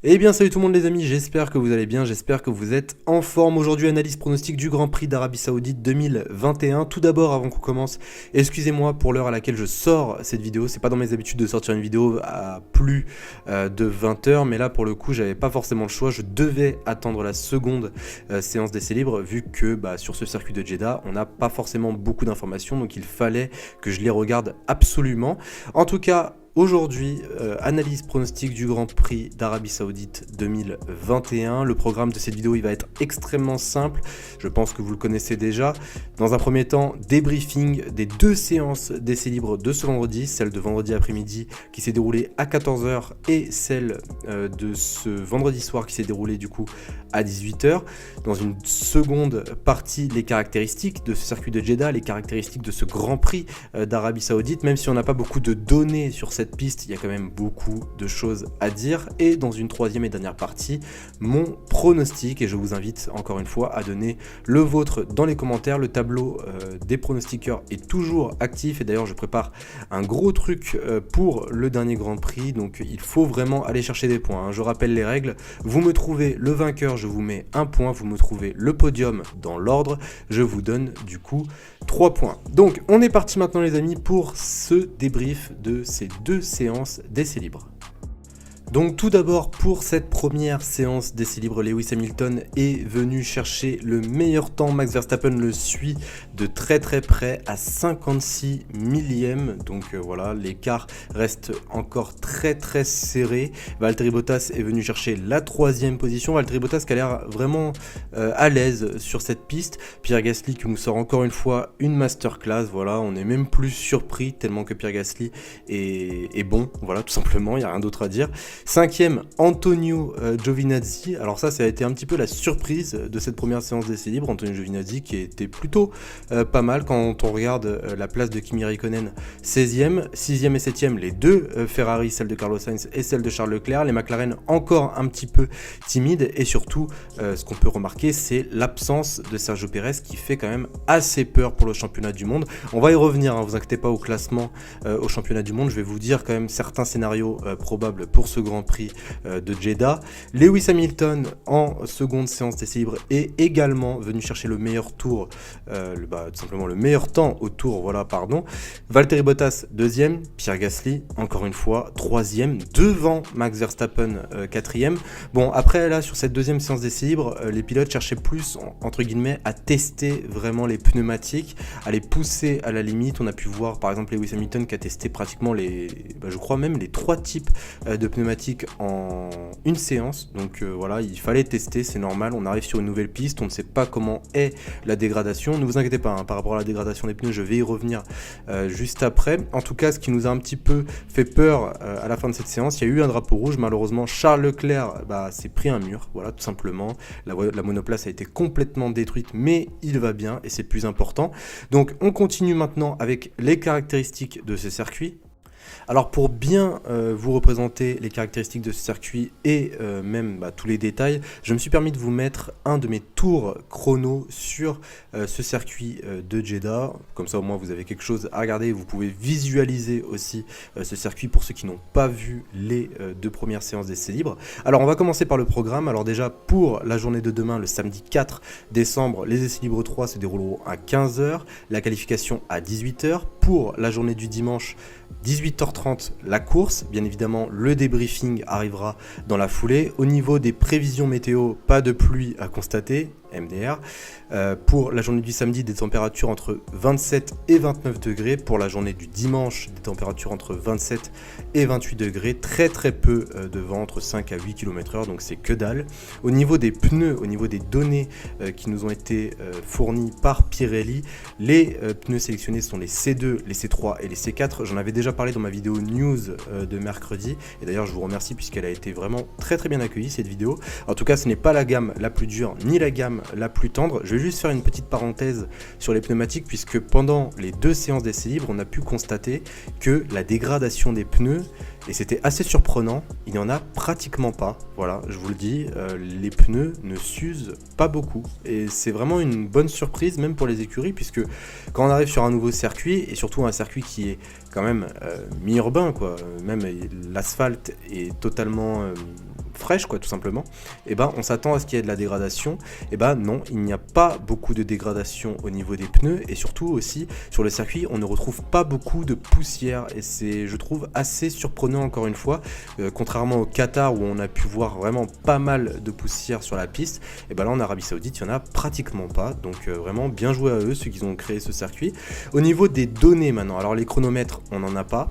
Eh bien salut tout le monde les amis, j'espère que vous allez bien, j'espère que vous êtes en forme. Aujourd'hui analyse pronostic du Grand Prix d'Arabie Saoudite 2021. Tout d'abord avant qu'on commence, excusez-moi pour l'heure à laquelle je sors cette vidéo, c'est pas dans mes habitudes de sortir une vidéo à plus de 20 heures, mais là pour le coup j'avais pas forcément le choix, je devais attendre la seconde séance d'essai libre vu que sur ce circuit de Jeddah on n'a pas forcément beaucoup d'informations, donc il fallait que je les regarde absolument. En tout cas, aujourd'hui, analyse pronostic du Grand Prix d'Arabie Saoudite 2021. Le programme de cette vidéo il va être extrêmement simple, je pense que vous le connaissez déjà. Dans un premier temps, débriefing des deux séances d'essai libre de ce vendredi, celle de vendredi après-midi qui s'est déroulée à 14 h et celle de ce vendredi soir qui s'est déroulée du coup à 18 h. Dans une seconde partie, les caractéristiques de ce circuit de Jeddah, les caractéristiques de ce Grand Prix d'Arabie Saoudite, même si on n'a pas beaucoup de données sur cette piste, il y a quand même beaucoup de choses à dire. Et dans une troisième et dernière partie, mon pronostic, et je vous invite encore une fois à donner le vôtre dans les commentaires. Le tableau des pronostiqueurs est toujours actif, et d'ailleurs je prépare un gros truc pour le dernier Grand Prix, donc il faut vraiment aller chercher des points, hein. Je rappelle les règles, vous me trouvez le vainqueur, je vous mets un point, vous me trouvez le podium dans l'ordre, je vous donne du coup 3 points. Donc on est parti maintenant les amis pour ce débrief de ces deux séances d'essai libre. Donc tout d'abord pour cette première séance d'essai libre, Lewis Hamilton est venu chercher le meilleur temps. Max Verstappen le suit de très près à 56 millièmes. Donc voilà, l'écart reste encore très serré. Valtteri Bottas est venu chercher la troisième position. Valtteri Bottas qui a l'air vraiment à l'aise sur cette piste. Pierre Gasly qui nous sort encore une fois une masterclass. Voilà, on est même plus surpris tellement que Pierre Gasly est bon. Voilà, tout simplement, il n'y a rien d'autre à dire. Cinquième, Antonio Giovinazzi. Alors ça a été un petit peu la surprise de cette première séance d'essai libre. Antonio Giovinazzi qui était plutôt pas mal quand on regarde la place de Kimi Raikkonen. 16e, 6e et 7e, les deux Ferrari, celle de Carlos Sainz et celle de Charles Leclerc. Les McLaren encore un petit peu timides. Et surtout, ce qu'on peut remarquer, c'est l'absence de Sergio Pérez qui fait quand même assez peur pour le championnat du monde. On va y revenir, hein, vous inquiétez pas au classement au championnat du monde. Je vais vous dire quand même certains scénarios probables pour ce Grand Prix de Jeddah. Lewis Hamilton en seconde séance d'essai libre est également venu chercher le meilleur tour, tout simplement le meilleur temps au tour, voilà, pardon. Valtteri Bottas deuxième, Pierre Gasly encore une fois troisième, devant Max Verstappen quatrième. Bon, après là sur cette deuxième séance d'essai libre, les pilotes cherchaient plus entre guillemets à tester vraiment les pneumatiques, à les pousser à la limite. On a pu voir par exemple Lewis Hamilton qui a testé pratiquement je crois même les 3 types de pneumatiques en une séance. Donc voilà, il fallait tester, c'est normal, on arrive sur une nouvelle piste, on ne sait pas comment est la dégradation. Ne vous inquiétez pas, hein, par rapport à la dégradation des pneus, je vais y revenir juste après. En tout cas, ce qui nous a un petit peu fait peur à la fin de cette séance, il y a eu un drapeau rouge. Malheureusement, Charles Leclerc s'est pris un mur, voilà, tout simplement. La monoplace a été complètement détruite, mais il va bien et c'est plus important. Donc on continue maintenant avec les caractéristiques de ce circuit. Alors pour bien vous représenter les caractéristiques de ce circuit et même tous les détails, je me suis permis de vous mettre un de mes tours chrono sur ce circuit de Jeddah. Comme ça au moins vous avez quelque chose à regarder, vous pouvez visualiser aussi ce circuit pour ceux qui n'ont pas vu les deux premières séances d'essai libre. Alors on va commencer par le programme. Alors déjà pour la journée de demain, le samedi 4 décembre, les essais libres 3 se dérouleront à 15 h, la qualification à 18 h. Pour la journée du dimanche, 18h30 la course, bien évidemment le débriefing arrivera dans la foulée. Au niveau des prévisions météo, pas de pluie à constater, MDR. Pour la journée du samedi, des températures entre 27 et 29 degrés. Pour la journée du dimanche, des températures entre 27 et 28 degrés. Très peu de vent, entre 5 à 8 km/h, donc c'est que dalle. Au niveau des pneus, au niveau des données qui nous ont été fournies par Pirelli, les pneus sélectionnés sont les C2, les C3 et les C4. J'en avais déjà parlé dans ma vidéo news de mercredi. Et d'ailleurs, je vous remercie puisqu'elle a été vraiment très bien accueillie, cette vidéo. En tout cas, ce n'est pas la gamme la plus dure, ni la gamme la plus tendre. Je vais juste faire une petite parenthèse sur les pneumatiques puisque pendant les deux séances d'essai libre, on a pu constater que la dégradation des pneus, et c'était assez surprenant, il n'y en a pratiquement pas. Voilà, je vous le dis, les pneus ne s'usent pas beaucoup. Et c'est vraiment une bonne surprise même pour les écuries puisque quand on arrive sur un nouveau circuit, et surtout un circuit qui est quand même mi-urbain, quoi, même l'asphalte est totalement fraîche, quoi, tout simplement, et ben on s'attend à ce qu'il y ait de la dégradation. Et ben non, il n'y a pas beaucoup de dégradation au niveau des pneus, et surtout aussi sur le circuit, on ne retrouve pas beaucoup de poussière, et c'est, je trouve, assez surprenant encore une fois, contrairement au Qatar où on a pu voir vraiment pas mal de poussière sur la piste. Et ben là en Arabie Saoudite, il y en a pratiquement pas, donc vraiment bien joué à eux, ceux qui ont créé ce circuit. Au niveau des données maintenant, alors les chronomètres, on n'en a pas.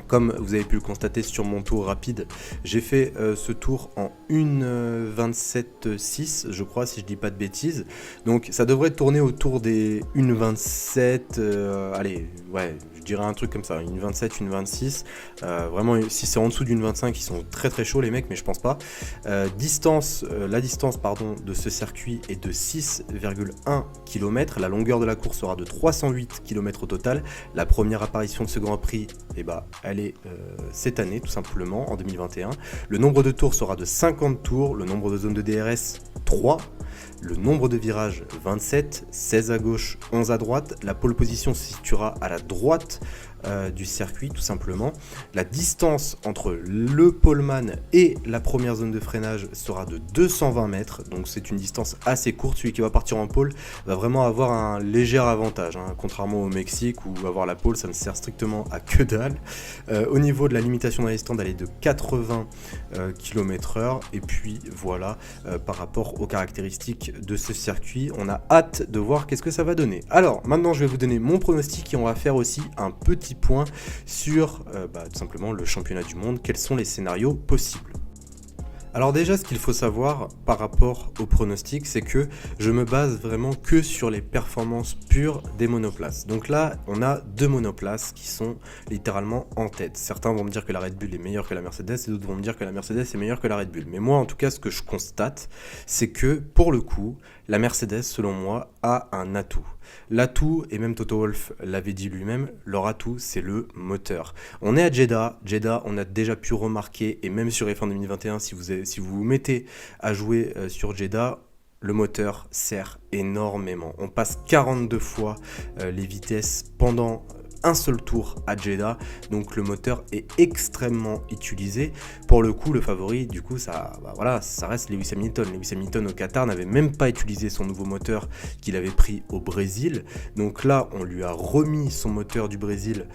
Comme vous avez pu le constater sur mon tour rapide, j'ai fait ce tour en 1,27,6, je crois, si je dis pas de bêtises. Donc ça devrait tourner autour des 1,27, allez, ouais, je dirais un truc comme ça, 1,27, 1,26. Vraiment, si c'est en dessous d'une 25, ils sont très très chauds les mecs, mais je pense pas. La distance de ce circuit est de 6,1 km. La longueur de la course sera de 308 km au total. La première apparition de ce Grand Prix, elle est cette année tout simplement, en 2021. Le nombre de tours sera de 50 tours, le nombre de zones de DRS 3, le nombre de virages 27, 16 à gauche, 11 à droite. La pole position se situera à la droite du circuit tout simplement. La distance entre le poleman et la première zone de freinage sera de 220 mètres, donc c'est une distance assez courte. Celui qui va partir en pole va vraiment avoir un léger avantage, hein, contrairement au Mexique où avoir la pole ça ne sert strictement à que dalle. Au niveau de la limitation dans les stands, elle est de 80 km/h, et puis voilà, par rapport aux caractéristiques de ce circuit, on a hâte de voir qu'est-ce que ça va donner. Alors maintenant je vais vous donner mon pronostic et on va faire aussi un petit point sur tout simplement le championnat du monde, quels sont les scénarios possibles. Alors déjà, ce qu'il faut savoir par rapport au pronostic, c'est que je me base vraiment que sur les performances pures des monoplaces. Donc là, on a deux monoplaces qui sont littéralement en tête. Certains vont me dire que la Red Bull est meilleure que la Mercedes et d'autres vont me dire que la Mercedes est meilleure que la Red Bull. Mais moi, en tout cas, ce que je constate, c'est que pour le coup, la Mercedes, selon moi, a un atout. L'atout, et même Toto Wolff l'avait dit lui-même, leur atout, c'est le moteur. On est à Jeddah, on a déjà pu remarquer, et même sur F1 2021, si vous vous mettez à jouer sur Jeddah, le moteur sert énormément. On passe 42 fois les vitesses pendant un seul tour à Jeddah, donc le moteur est extrêmement utilisé. Pour le coup, le favori, du coup, ça reste Lewis Hamilton. Lewis Hamilton au Qatar n'avait même pas utilisé son nouveau moteur qu'il avait pris au Brésil. Donc là, on lui a remis son moteur du Brésil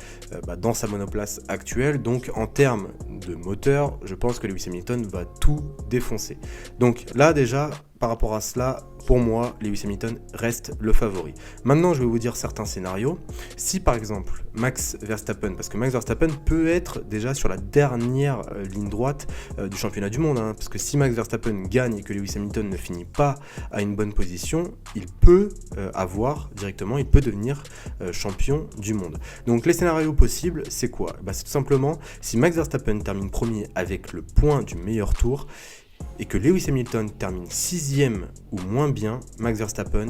dans sa monoplace actuelle. Donc en termes de moteur, je pense que Lewis Hamilton va tout défoncer. Donc là déjà, par rapport à cela, pour moi, Lewis Hamilton reste le favori. Maintenant, je vais vous dire certains scénarios. Si par exemple, Max Verstappen, parce que Max Verstappen peut être déjà sur la dernière ligne droite du championnat du monde, hein, parce que si Max Verstappen gagne et que Lewis Hamilton ne finit pas à une bonne position, il peut il peut devenir champion du monde. Donc les scénarios possibles, c'est quoi ? C'est tout simplement, si Max Verstappen termine premier avec le point du meilleur tour, et que Lewis Hamilton termine 6ème ou moins bien, Max Verstappen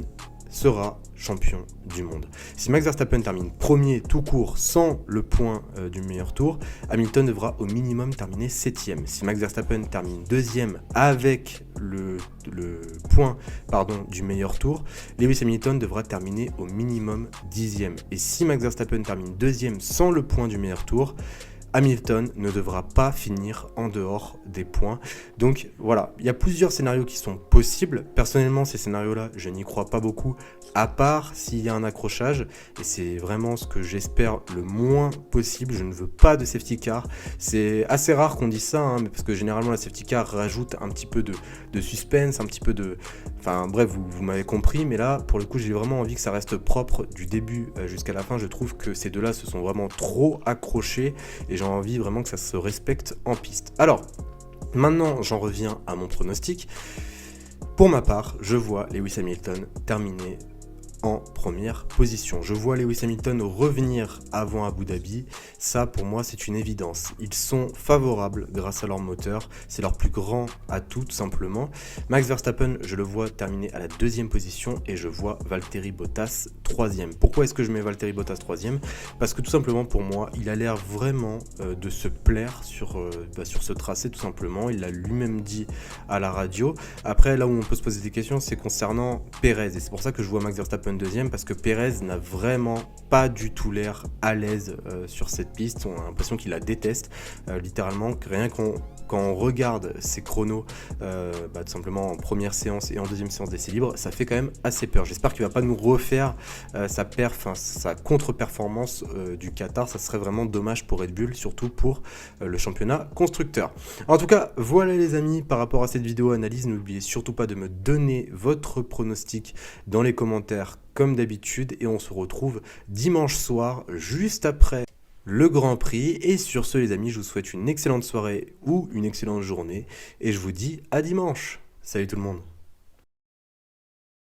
sera champion du monde. Si Max Verstappen termine premier tout court sans le point du meilleur tour, Hamilton devra au minimum terminer 7ème. Si Max Verstappen termine 2ème avec le point du meilleur tour, Lewis Hamilton devra terminer au minimum 10ème. Et si Max Verstappen termine 2ème sans le point du meilleur tour, Hamilton ne devra pas finir en dehors des points. Donc voilà, il y a plusieurs scénarios qui sont possibles. Personnellement, ces scénarios-là, je n'y crois pas beaucoup, à part s'il y a un accrochage. Et c'est vraiment ce que j'espère le moins possible. Je ne veux pas de safety car. C'est assez rare qu'on dise ça, mais parce que généralement, la safety car rajoute un petit peu de suspense, un petit peu de... Enfin bref, vous m'avez compris, mais là, pour le coup, j'ai vraiment envie que ça reste propre du début jusqu'à la fin. Je trouve que ces deux-là se sont vraiment trop accrochés et j'ai envie vraiment que ça se respecte en piste. Alors, maintenant, j'en reviens à mon pronostic. Pour ma part, je vois Lewis Hamilton terminer en première position. Je vois Lewis Hamilton revenir avant Abu Dhabi. Ça, pour moi, c'est une évidence. Ils sont favorables grâce à leur moteur. C'est leur plus grand atout, tout simplement. Max Verstappen, je le vois terminer à la 2e position et je vois Valtteri Bottas 3e. Pourquoi est-ce que je mets Valtteri Bottas 3e ? Parce que tout simplement, pour moi, il a l'air vraiment de se plaire sur ce tracé, tout simplement. Il l'a lui-même dit à la radio. Après, là où on peut se poser des questions, c'est concernant Perez. Et c'est pour ça que je vois Max Verstappen Verstappen deuxième, parce que Perez n'a vraiment pas du tout l'air à l'aise sur cette piste. On a l'impression qu'il la déteste, littéralement. Rien quand on regarde ses chronos, tout simplement en première séance et en deuxième séance d'essai libre, ça fait quand même assez peur. J'espère qu'il ne va pas nous refaire sa contre-performance du Qatar. Ça serait vraiment dommage pour Red Bull, surtout pour le championnat constructeur. En tout cas, voilà les amis, par rapport à cette vidéo analyse, n'oubliez surtout pas de me donner votre pronostic dans les commentaires comme d'habitude, et on se retrouve dimanche soir, juste après le Grand Prix. Et sur ce les amis, je vous souhaite une excellente soirée ou une excellente journée, et je vous dis à dimanche. Salut tout le monde.